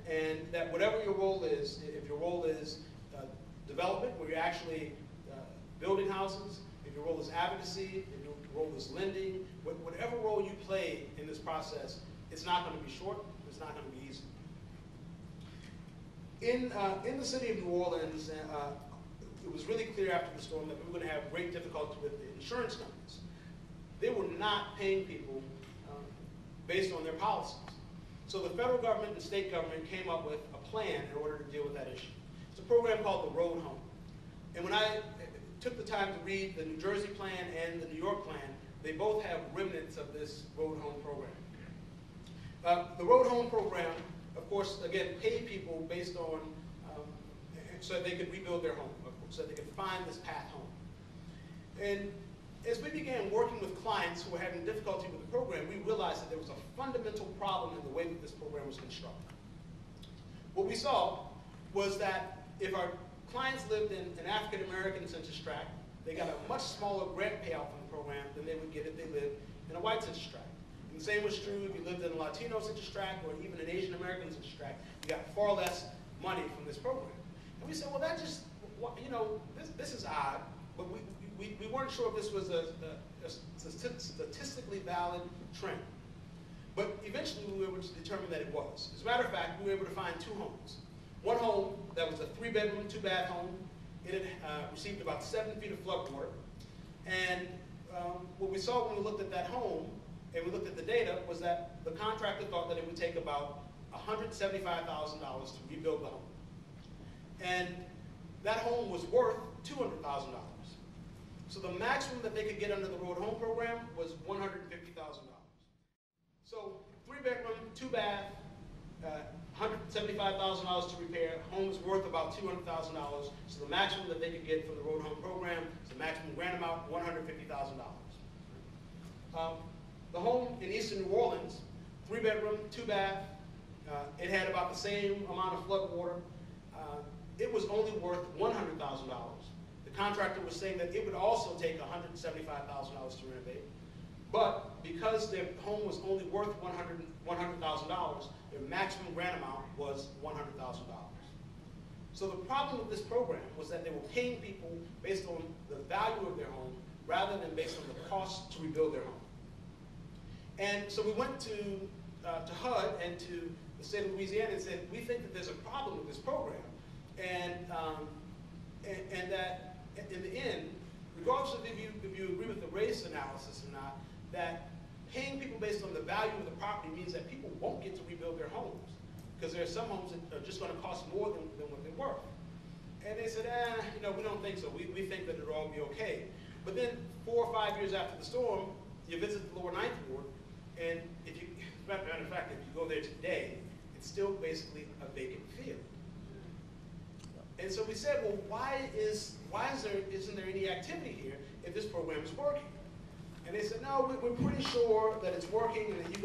and that whatever your role is, if your role is development, where you're actually building houses, if your role is advocacy, if your role is lending, whatever role you play in this process, it's not going to be short, it's not going to be easy. In the city of New Orleans, it was really clear after the storm that we were going to have great difficulty with the insurance companies. They were not paying people based on their policies. So the federal government and state government came up with a plan in order to deal with that issue. It's a program called the Road Home. And when I took the time to read the New Jersey plan and the New York plan, they both have remnants of this Road Home program. The Road Home program, of course, again, paid people based on, so that they could rebuild their home, so that they could find this path home. And as we began working with clients who were having difficulty with the program, we realized that there was a fundamental problem in the way that this program was constructed. What we saw was that if our clients lived in an African American census tract, they got a much smaller grant payout from the program than they would get if they lived in a white census tract. And the same was true if you lived in a Latino census tract or even an Asian American census tract. You got far less money from this program. And we said, well, that just, you know, this is odd, but we weren't sure if this was a statistically valid trend. But eventually we were able to determine that it was. As a matter of fact, we were able to find two homes. One home that was a 3-bedroom, 2-bath home. It had received about 7 feet of floodwater. And what we saw when we looked at that home and we looked at the data was that the contractor thought that it would take about $175,000 to rebuild the home. And that home was worth $200,000. So the maximum that they could get under the Road Home program was $150,000. So 3-bedroom, 2-bath, $175,000 to repair. Home is worth about $200,000. So the maximum that they could get from the Road Home program is the maximum grant amount, $150,000. The home in eastern New Orleans, 3-bedroom, 2-bath. It had about the same amount of flood water. It was only worth $100,000. The contractor was saying that it would also take $175,000 to renovate. But because their home was only worth $100,000, their maximum grant amount was $100,000. So the problem with this program was that they were paying people based on the value of their home rather than based on the cost to rebuild their home. And so we went to HUD and to the state of Louisiana and said, we think that there's a problem with this program. And that in the end, regardless of if you agree with the race analysis or not, that paying people based on the value of the property means that people won't get to rebuild their homes because there are some homes that are just going to cost more than what they're worth. And they said, you know, we don't think so. We think that it'll all be okay. But then 4 or 5 years after the storm, you visit the Lower Ninth Ward, and if you, as a matter of fact, if you go there today, it's still basically a vacant field. And so we said, well, isn't there any activity here if this program is working? And they said, no, we're pretty sure that it's working and that you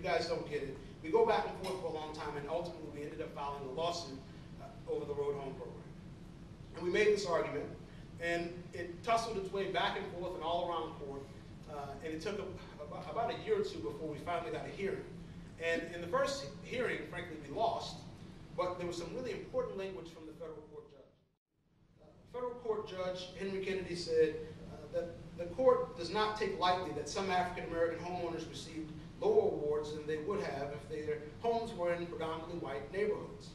guys don't get it. We go back and forth for a long time, and ultimately we ended up filing a lawsuit over the Road Home program. And we made this argument, and it tussled its way back and forth and all around court, and it took about a year or two before we finally got a hearing. And in the first hearing, frankly, we lost, but there was some really important language from the federal court judge. Federal court judge Henry Kennedy said that the court does not take lightly that some African-American homeowners received lower awards than they would have if their homes were in predominantly white neighborhoods.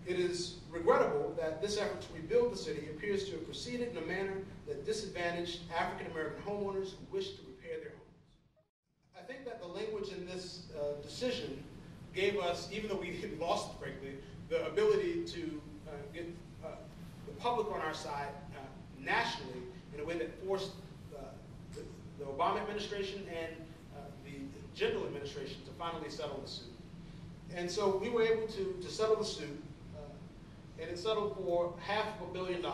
It is regrettable that this effort to rebuild the city appears to have proceeded in a manner that disadvantaged African-American homeowners who wish to repair their homes. I think that the language in this decision gave us, even though we lost, frankly, the ability to get the public on our side nationally in a way that forced the Obama administration and the Jindal administration to finally settle the suit. And so we were able to settle the suit, and it settled for $500 million.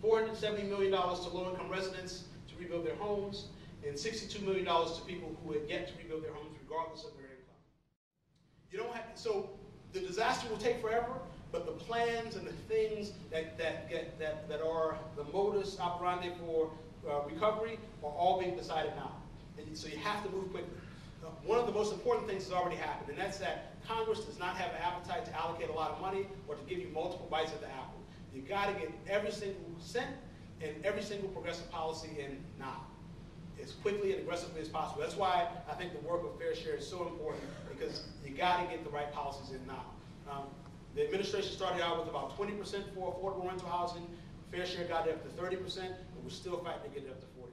$470 million to low-income residents to rebuild their homes, and $62 million to people who had yet to rebuild their homes regardless of their income. You don't have to, so the disaster will take forever, but the plans and the things that are the modus operandi for recovery are all being decided now. And so you have to move quickly. one of the most important things has already happened, and that's that Congress does not have an appetite to allocate a lot of money or to give you multiple bites at the apple. You've got to get every single cent and every single progressive policy in now, as quickly and aggressively as possible. That's why I think the work of Fair Share is so important, because you got to get the right policies in now. The administration started out with about 20% for affordable rental housing. Fair Share got it up to 30%, but we're still fighting to get it up to 40%.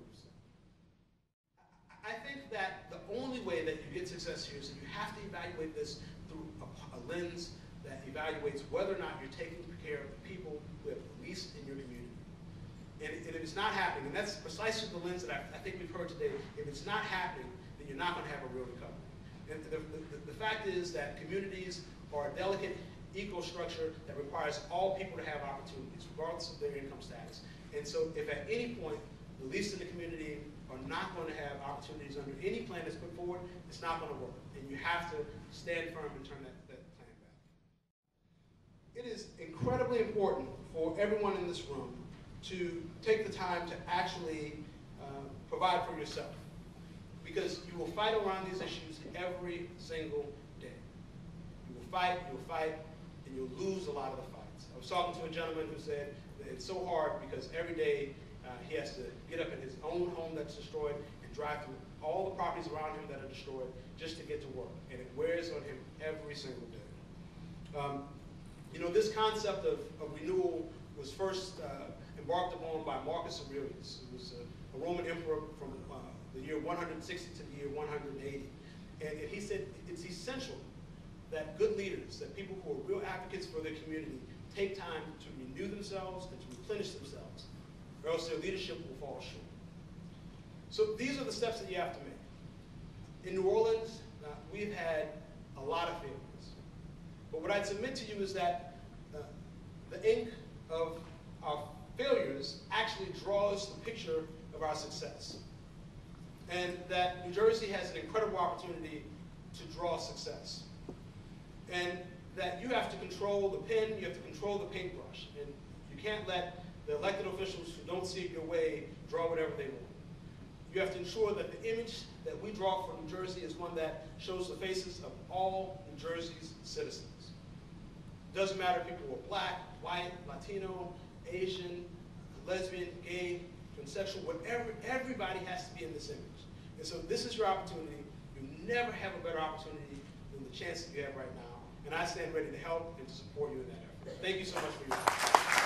I think that the only way that you get success here is that you have to evaluate this through a lens that evaluates whether or not you're taking care of the people who have the least in your community. And if it's not happening, and that's precisely the lens that I think we've heard today, if it's not happening, then you're not going to have a real recovery. And the fact is that communities are a delicate eco-structure that requires all people to have opportunities, regardless of their income status. And so if at any point the least in the community are not going to have opportunities under any plan that's put forward, it's not going to work. And you have to stand firm and turn that plan back. It is incredibly important for everyone in this room to take the time to actually provide for yourself, because you will fight around these issues every single day. You will fight, and you'll lose a lot of the fights. I was talking to a gentleman who said that it's so hard because every day he has to get up in his own home that's destroyed and drive through all the properties around him that are destroyed just to get to work, and it wears on him every single day. You know, this concept of renewal was first embarked upon by Marcus Aurelius, who was a Roman emperor from the year 160 to the year 180. And he said it's essential that good leaders, that people who are real advocates for their community, take time to renew themselves and to replenish themselves, or else their leadership will fall short. So these are the steps that you have to make. In New Orleans, we've had a lot of failures. But what I'd submit to you is that the ink of our failures actually draws the picture of our success. And that New Jersey has an incredible opportunity to draw success. And that you have to control the pen, you have to control the paintbrush. And you can't let the elected officials who don't see it your way draw whatever they want. You have to ensure that the image that we draw for New Jersey is one that shows the faces of all New Jersey's citizens. It doesn't matter if people are black, white, Latino, Asian, lesbian, gay, transsexual, whatever, everybody has to be in this image. And so this is your opportunity. You never have a better opportunity than the chance that you have right now. And I stand ready to help and to support you in that effort. Thank you so much for your time.